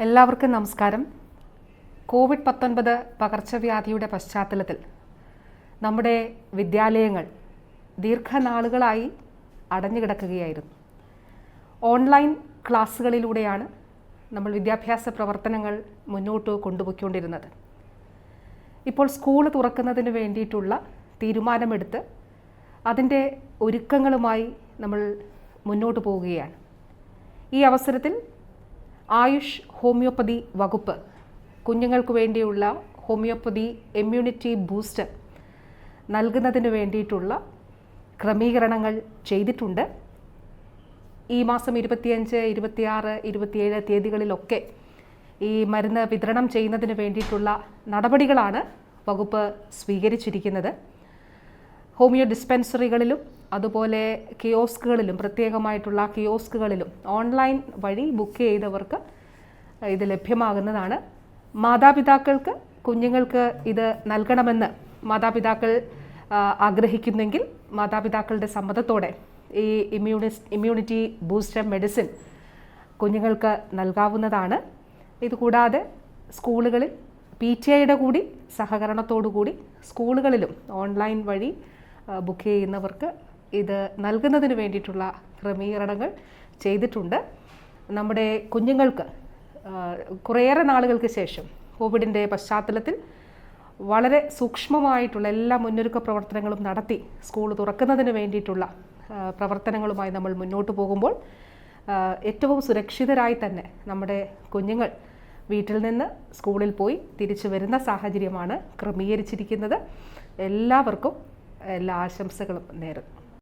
എല്ലാവർക്കും നമസ്കാരം. കോവിഡ്-19 പകർച്ചവ്യാധിയുടെ പശ്ചാത്തലത്തിൽ നമ്മുടെ വിദ്യാലയങ്ങൾ ദീർഘനാളുകളായി അടഞ്ഞുകിടക്കുകയായിരുന്നു. ഓൺലൈൻ ക്ലാസ്സുകളിലൂടെയാണ് നമ്മൾ വിദ്യാഭ്യാസ പ്രവർത്തനങ്ങൾ മുന്നോട്ട് കൊണ്ടുപോയിക്കൊണ്ടിരുന്നത്. ഇപ്പോൾ സ്കൂൾ തുറക്കുന്നതിന് വേണ്ടിയിട്ടുള്ള തീരുമാനമെടുത്ത് അതിൻ്റെ ഒരുക്കങ്ങളുമായി നമ്മൾ മുന്നോട്ട് പോവുകയാണ്. ഈ അവസരത്തിൽ ആയുഷ് ഹോമിയോപ്പതി വകുപ്പ് കുഞ്ഞുങ്ങൾക്ക് വേണ്ടിയുള്ള ഹോമിയോപ്പതി ഇമ്മ്യൂണിറ്റി ബൂസ്റ്റർ നൽകുന്നതിന് വേണ്ടിയിട്ടുള്ള ക്രമീകരണങ്ങൾ ചെയ്തിട്ടുണ്ട്. ഈ മാസം 25, 26, 27 തീയതികളിലൊക്കെ ഈ മരുന്ന് വിതരണം ചെയ്യുന്നതിന് വേണ്ടിയിട്ടുള്ള നടപടികളാണ് വകുപ്പ് സ്വീകരിച്ചിരിക്കുന്നത്. ഹോമിയോ ഡിസ്പെൻസറികളിലും അതുപോലെ കിയോസ്കുകളിലും പ്രത്യേകമായിട്ടുള്ള കിയോസ്കുകളിലും ഓൺലൈൻ വഴി ബുക്ക് ചെയ്തവർക്ക് ഇത് ലഭ്യമാകുന്നതാണ്. മാതാപിതാക്കൾക്ക് കുഞ്ഞുങ്ങൾക്ക് ഇത് നൽകണമെന്ന് മാതാപിതാക്കൾ ആഗ്രഹിക്കുന്നെങ്കിൽ മാതാപിതാക്കളുടെ സമ്മതത്തോടെ ഈ ഇമ്മ്യൂണിറ്റി ബൂസ്റ്റർ മെഡിസിൻ കുഞ്ഞുങ്ങൾക്ക് നൽകാവുന്നതാണ്. ഇതുകൂടാതെ സ്കൂളുകളിൽ PTIയുടെ കൂടി സഹകരണത്തോടു കൂടി സ്കൂളുകളിലും ഓൺലൈൻ വഴി ബുക്ക് ചെയ്യുന്നവർക്ക് ഇത് നൽകുന്നതിന് വേണ്ടിയിട്ടുള്ള ക്രമീകരണങ്ങൾ ചെയ്തിട്ടുണ്ട്. നമ്മുടെ കുഞ്ഞുങ്ങൾക്ക് കുറേയേറെ നാളുകൾക്ക് ശേഷം കോവിഡിൻ്റെ പശ്ചാത്തലത്തിൽ വളരെ സൂക്ഷ്മമായിട്ടുള്ള എല്ലാ മുന്നൊരുക്ക പ്രവർത്തനങ്ങളും നടത്തി സ്കൂൾ തുറക്കുന്നതിന് വേണ്ടിയിട്ടുള്ള പ്രവർത്തനങ്ങളുമായി നമ്മൾ മുന്നോട്ട് പോകുമ്പോൾ ഏറ്റവും സുരക്ഷിതരായി തന്നെ നമ്മുടെ കുഞ്ഞുങ്ങൾ വീട്ടിൽ നിന്ന് സ്കൂളിൽ പോയി തിരിച്ചു വരുന്ന സാഹചര്യമാണ് ക്രമീകരിച്ചിരിക്കുന്നത്. എല്ലാവർക്കും എല്ലാ ആശംസകളും നേരുന്നു.